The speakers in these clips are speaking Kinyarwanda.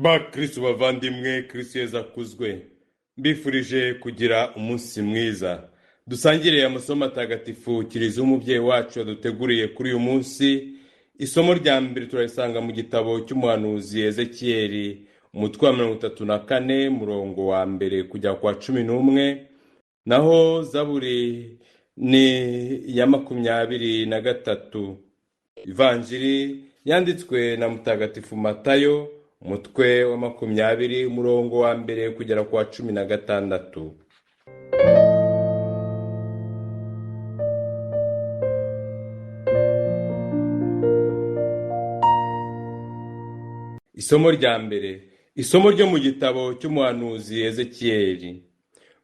bakristo bavandimwe, kristo yezu akuzwe. Mbifurije kugira umunsi mwiza. Dusangire amasomo matagatifu kiliziya umubyeyi wacu yaduteguriye kuri uyu munsi. Isomo rya mbere turarisanga mu gitabo cy'umuhanuzi Ezekiyeli, umutwe wa 34 murongo wa mbere kujya kwa 11. Naho zaburi ni ya 23. Ivanjiri yanditswe na mutagatifu Matayo, umutwe wa 20 umurongo wa mbere kugera kwa 16. Isomo rya mbere. Isomo ryo mu gitabo cy'umuhanuzi Ezekiyeli.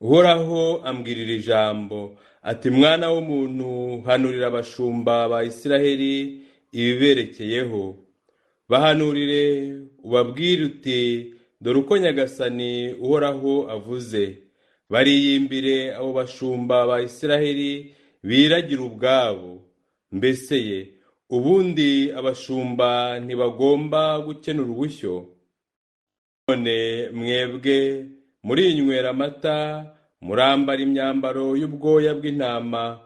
Uhoraho ambwirira ijambo ati, mwana w'umuntu, hanurira abashumba ba Isiraheli ibiberekeyeho. Bahanurire ubabwire uti, dore uko Nyagasani Uhoraho avuze. Bariyimbire abo bashumba ba Isiraheli biragira ubwabo. Mbese ye, ubundi abashumba ntibagomba gukenura ubushyo? None mwebwe murinywera amata, murambara imyambaro y'ubwoya bw'intama,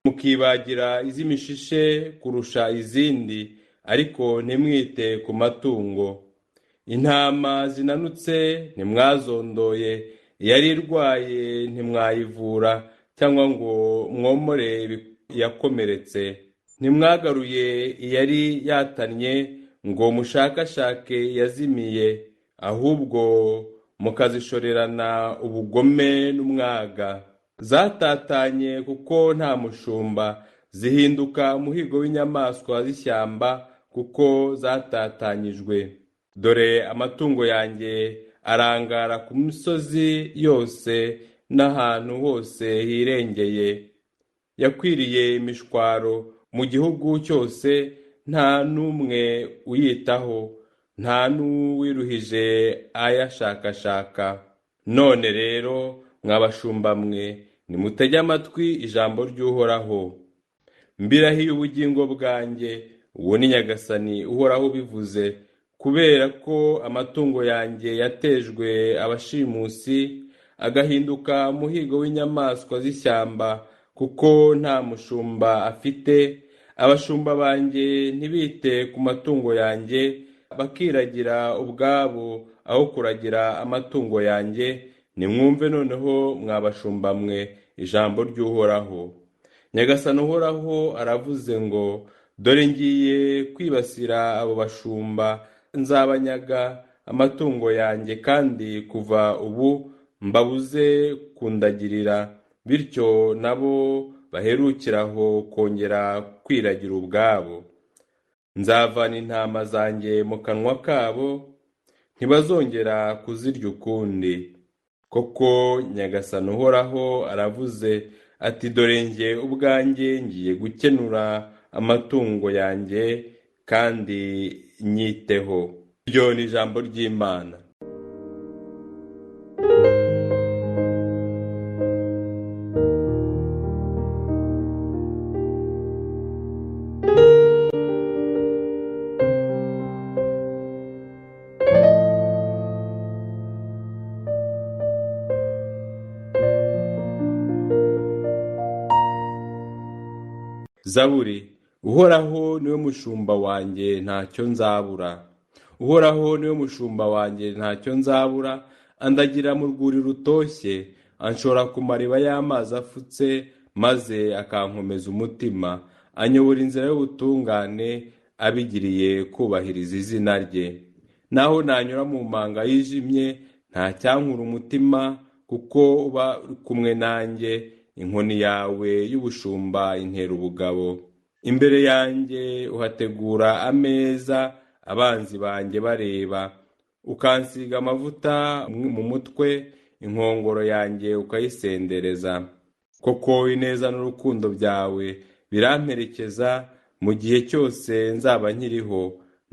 mukibagira iz'imishishe kurusha izindi, ariko ntimwite ku matungo. Intama zinanutse ntimwazondoye, iyari irwaye ntimwayivura, cyangwa ngo mwomore yakomeretse. Ntimwagaruye iyari yatannye ngo mushakashake yazimiye, ahubwo mukazishorerana ubugome n'umwaga. Zatatanye kuko nta mushumba, zihinduka umuhigo w'inyamaswa z'ishyamba kuko zatatanyijwe. Dore amatungo yanjye arangara ku misozi yose n'ahantu hose hirengeye. Yakwiriye imishwaro mu gihugu cyose, nta n'umwe uyitaho, nta n'uwiruhije ayashakashaka. None rero mwabashumba mwe, nimutege amatwi ijambo ry'Uhoraho. Mbirahiye ubugingo bwanjye, uwo ni Nyagasani Uhoraho ubivuze, kubera ko amatungo yanjye yatejwe abashimusi, agahinduka umuhigo w'inyamaswa z'ishyamba kuko nta mushumba afite. Abashumba banjye ntibite ku matungo yanjye, bakiragira ubwabo aho kuragira amatungo yanjye. Nimwumve noneho mwabashumba mwe ijambo ry'Uhoraho. Nyagasani Uhoraho aravuze ngo, dore ngiye kwibasira abo bashumba, nzabanyaga amatungo yanjye, kandi kuva ubu mbabuze kundagirira, bityo nabo baherukiraho kongera kwiragira ubwabo. Nzavana intama zanjye mu kanwa kabo, ntibazongera kuzirya ukundi. Koko Nyagasani Uhoraho aravuze ati, dore njye ubwanjye ngiye gukenura amatungo yanjye kandi nyiteho. Iryo ni ijambo ry'Imana. Zaburi. Uhoraho niwe mushumba wanjye, ntacyo nzabura. Uhoraho niwe mushumba wanjye, ntacyo nzabura. Andagira mu rwuri rutoshye, anshora ku mariba y'amazi afutse, maze akankomeza umutima. Anyobora inzira y'ubutungane, abigiriye kubahiriza izina rye. Naho nanyura mu manga yijimye, ntacyankura umutima, kuko uba kumwe nanjye. Inkoni yawe y'ubushumba intera ubugabo. Imbere yanjye uhategura ameza, abanzi banjye bareba. Ukansiga amavuta mu mutwe, inkongoro yanjye ukayisendereza. Koko ineza n'urukundo byawe biramperekeza mu gihe cyose nzaba nkiriho.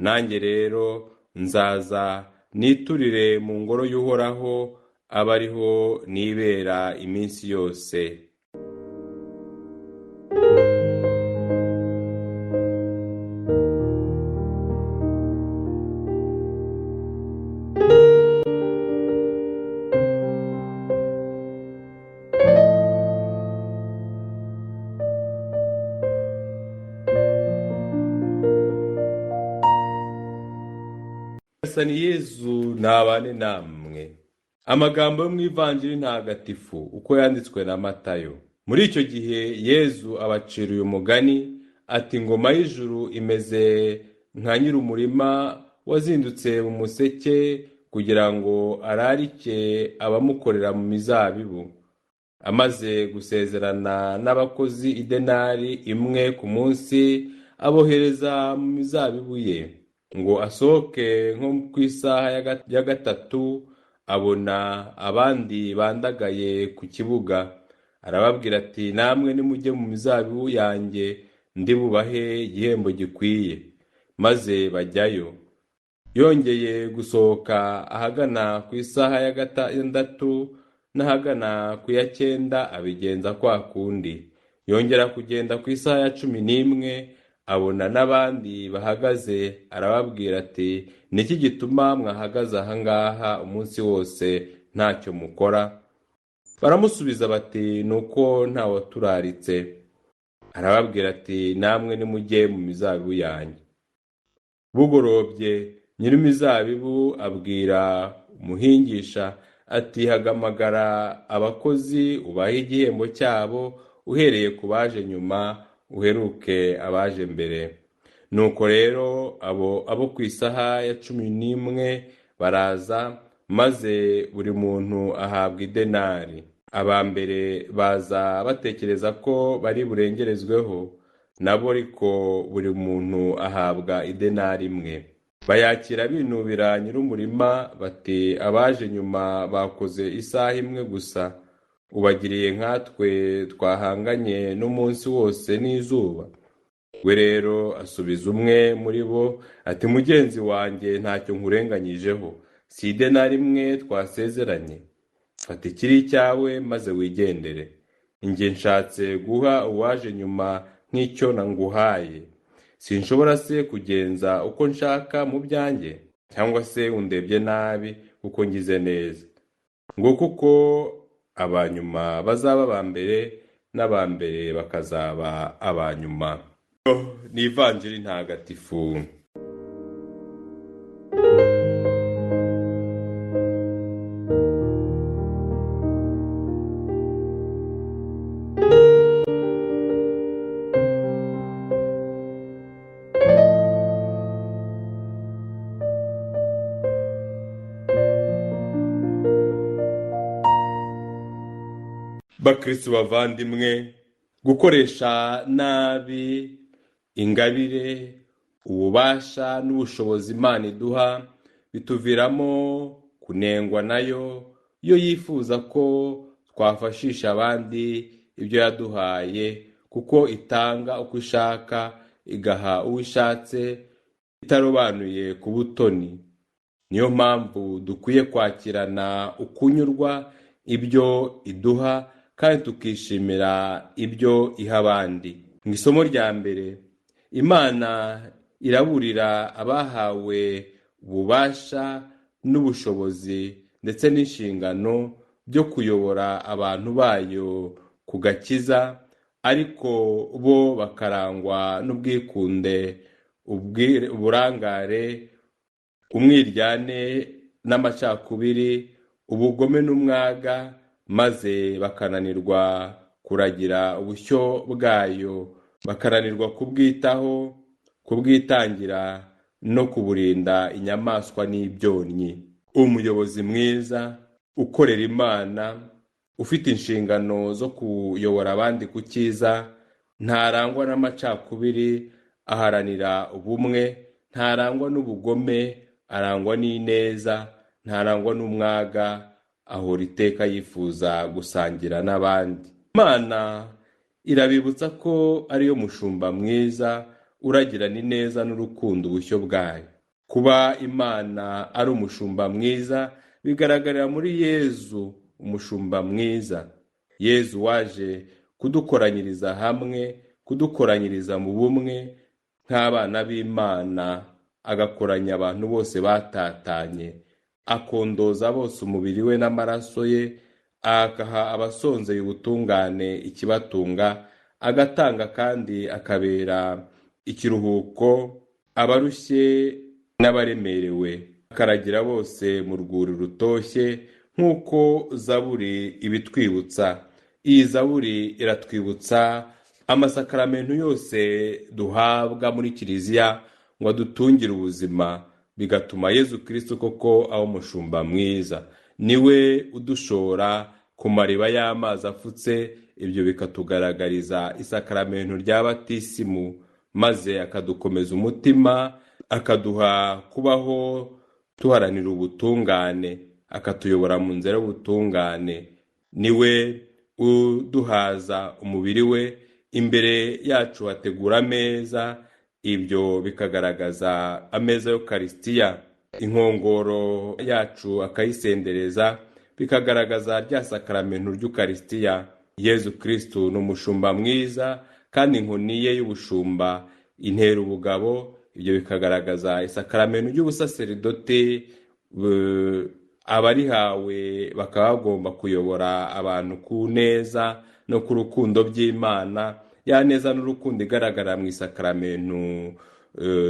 Nanjye rero nzaza niturire mu ngoro y'Uhoraho, abe ariho nibera iminsi yose. nyagasani Yezu ntabane namwe. Amagambo yo mu ivanjiri ntagatifu uko yanditswe na Matayo. Muri icyo gihe Yezu abacira uyu mugani ati, ingoma y'ijuru imeze nka nyir'umurima wazindutse mu museke kugira ngo ararike abamukorera mu mizabibu. Amaze gusezerana n'abakozi idenari imwe ku munsi, abohereza mu mizabibu ye. Ngo asohoke nko ku isaha ya gatatu, abona abandi bandagaye ku kibuga. Arababwira ati, namwe nimujye mu mizabibu yanjye, ndi bubahe igihembo gikwiye. Maze bajyayo. Yongeye gusohoka ahagana ku isaha ya gatandatu n'ahagana ku ya 9 abigenza kwa kundi. Yongera kugenda ku isaha ya 11, abona n'abandi bahagaze. Arababwira ati, niki gituma mwahagaze ahangaha umunsi wose ntacyo mukora? Baramusubiza bati, nuko ntawaturaritse. Arababwira ati, namwe nimujye mu mizabibu yanjye. Bugorobye nyir'imizabibu abwira umuhingisha ati, hagamagara abakozi ubahe igihembo cyabo, uhereye ku baje nyuma uheruke abaje mbere. Nuko rero abo ku isaha ya 11 baraza, maze buri muntu ahabwa idenari. Aba mbere baza batekereza ko bari burengerezweho, nabo ariko buri muntu ahabwa idenari imwe. Bayakira binubira nyir'umurima bati, abaje nyuma bakoze isaha imwe gusa, ubagiriye nkatwe twahanganye n'umunsi wose n'izuba. We rero asubiza umwe muri bo ati, mugenzi wanjye ntacyo nkurenganyijeho, si idenari imwe twasezeranye? Fata ikiri icyawe maze wigendere. Njye nshatse guha uwaje nyuma nk'icyo nanguhaye. Sinshobora se kugenza uko nshaka mu byanjye? Cyangwa se undebye nabi kuko ngize neza? Ngo kuko abanyuma bazaba aba mbere, n'abambere bakazaba abanyuma. Ni ivanjiri ntagatifu. Bakristo bavandimwe, gukoresha nabi ingabire, ububasha n'ubushobozi Imana iduha bituviramo kunengwa nayo, iyo yifuza ko twafashisha abandi ibyo yaduhaye, kuko itanga uko ishaka, igaha uwo ishatse, itarobanuye ku butoni. Niyo mpamvu dukwiye kwakirana ukunyurwa ibyo iduha, kandi tukishimira ibyo iha abandi. Mu isomo rya mbere, Imana iraburira abahawe ububasha n'ubushobozi ndetse n'inshingano byo kuyobora abantu bayo ku gakiza, ariko bo bakarangwa n'ubwikunde, uburangare, umwiryane n'amacakubiri, ubugome n'umwaga, maze bakananirwa kuragira ubushyo bwayo, bakananirwa kubwitaho, kubwitangira no kuburinda inyamaswa n'ibyonnyi. Umuyobozi mwiza ukorera Imana, ufite inshingano zo kuyobora abandi ku cyiza, ntarangwa n'amacakubiri, aharanira ubumwe, ntarangwa n'ubugome, arangwa n'ineza, ntarangwa n'umwaga, ahora iteka yifuza gusangira n'abandi. Imana irabibutsa ko ariyo mushumba mwiza uragirana ineza n'urukundo ubushyo bwayo. Kuba Imana ari umushumba mwiza bigaragarira muri Yezu, umushumba mwiza. Yezu waje kudukoranyiriza hamwe, kudukoranyiriza mu bumwe nk'abana b'Imana, agakoranya abantu bose batatanye, akondoza bose umubiri we n'amaraso ye, akaha abasonzeye ubutungane ikibatunga, agatanga kandi akabera ikiruhuko abarushye n'abaremerewe. akaragira bose mu rwuri rutoshye nk'uko zaburi ibitwibutsa. Iyi zaburi iratwibutsa amasakaramentu yose duhabwa muri kiliziya ngo adutungire ubuzima, bigatuma Yezu Kristo koko aba umushumba mwiza. Niwe udushora ku mariba y'amazi afutse, ibyo bikatugaragariza isakaramentu rya batisimu, maze akadukomeza umutima, akaduha kubaho tuharanira ubutungane, akatuyobora mu nzira y'ubutungane. Niwe uduhaza umubiri we, imbere yacu hategura ameza, ibyo bikagaragaza ameza y'Ukaristiya. Inkongoro yacu akayisendereza, bikagaragaza rya sakaramentu ry'Ukaristiya. Yezu Kristo ni umushumba mwiza, kandi inkoni ye y'ubushumba intera ubugabo, ibyo bikagaragaza isakaramentu ry'ubusaserdoti. Abarihawe bakaba bagomba kuyobora abantu ku neza no ku rukundo by'Imana, ya neza n'urukundo igaragara mu isakaramentu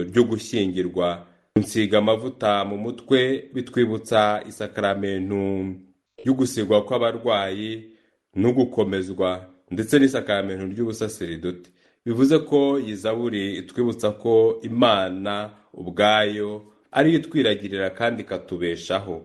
ryo gushyingirwa. Nsiga amavuta mu mutwe bitwibutsa isakaramentu ryo gusigwa kw'abarwayi no gukomezwa, ndetse n'isakaramentu ry'ubusaserdoti. Bivuze ko iyi zaburi itwibutsa ko Imana ubwayo ari itwiragirira kandi ikatubeshaho.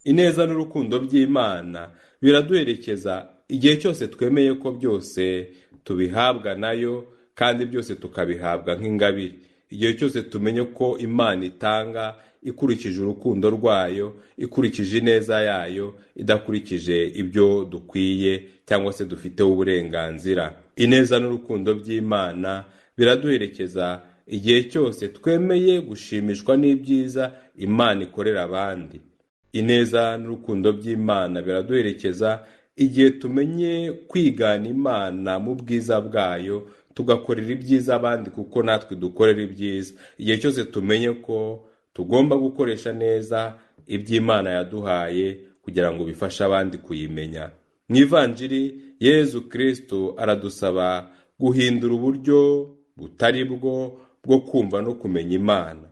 Ineza n'urukundo by'Imana biraduherekeza igihe cyose twemeye ko byose tubihabwa nayo, kandi byose tukabihabwa nk'ingabire. Igihe cyose tumenye ko Imana itanga ikurikije urukundo rwayo, ikurikije ineza yayo, idakurikije ibyo dukwiye cyangwa se dufiteho uburenganzira. Ineza n'urukundo by'Imana biraduherekeza igihe cyose twemeye gushimishwa n'ibyiza Imana ikorera abandi. Ineza n'urukundo by'Imana biraduherekeza igihe tumenye kwigana Imana mu bwiza bwayo, tugakorera ibyiza abandi kuko natwe dukorera ibyiza. Igihe cyose tumenye ko tugomba gukoresha neza iby'Imana yaduhaye kugira ngo bifashe abandi kuyimenya. Mu Ivanjiri Yezu Kristo aradusaba guhindura uburyo butari bwo kumva no kumenya Imana.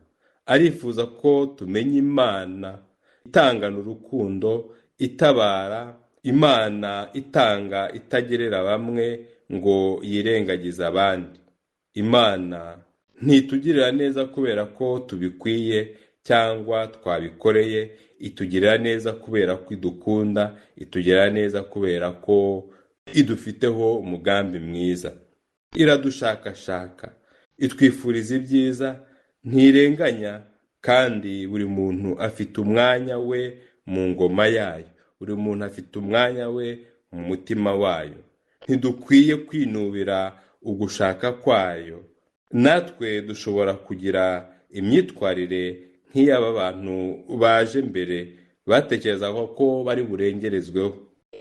Arifuza ko tumenya Imana itangana urukundo, itabara, Imana itanga itagerera bamwe ngo yirengagize abandi. Imana ntitugirira neza kubera ko tubikwiye cyangwa twabikoreye, itugirira neza kubera ko idukunda, itugirira neza kubera ko idufiteho umugambi mwiza. Iradushakashaka, itwifuriza ibyiza, ntirenganya, kandi buri muntu afite umwanya we mu ngoma yayo, buri muntu afite umwanya we mu mutima wayo. Ntidukwiye kwinubira ugushaka kwayo. Natwe dushobora kugira imyitwarire nk'iy'aba bantu baje mbere batekerezaga ko bari burengerezweho.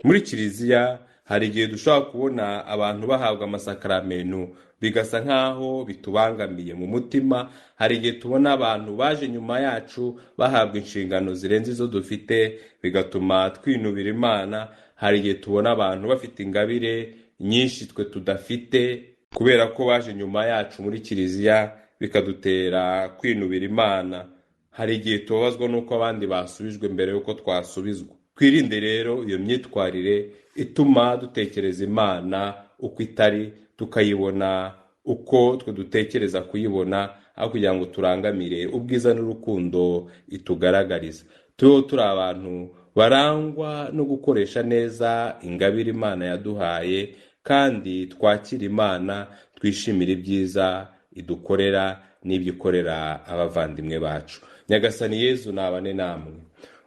Muri kiliziya hari igihe dushobora kubona abantu bahabwa amasakaramentu bigasa nk'aho bitubangamiye mu mutima. Hari igihe tubona abantu baje nyuma yacu bahabwa inshingano zirenze izo dufite, bigatuma twinubira Imana. Hari igihe tubona abantu bafite ingabire nyinshi twe tudafite, kubera ko baje nyuma yacu muri kiliziya, bikadutera kwinubira Imana. Hari igihe tubabazwa n'uko abandi basubijwe mbere y'uko twasubizwa. Twirinde rero iyo myitwarire ituma dutekereza Imana uko itari, tukayibona uko twe dutekereza kuyibona, aho kugira ngo turangamire ubwiza n'urukundo itugaragariza. Tubeho turi abantu barangwa no gukoresha neza ingabire Imana yaduhaye, kandi twakira Imana, twishimira ibyiza idukorera n'ibyo ikorera abavandimwe bacu. Nyagasani Yezu nabane namwe.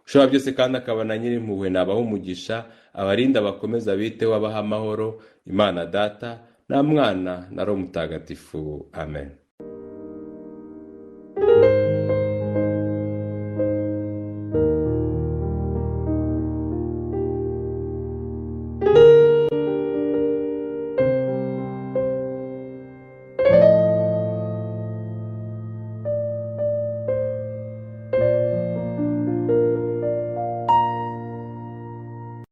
Ushobora byose kandi akabana nyir'impuhwe nabaha umugisha, abarinda bakomeza biteho, abaha amahoro. Imana Data na Mwana na Roho Mutagatifu. Amen.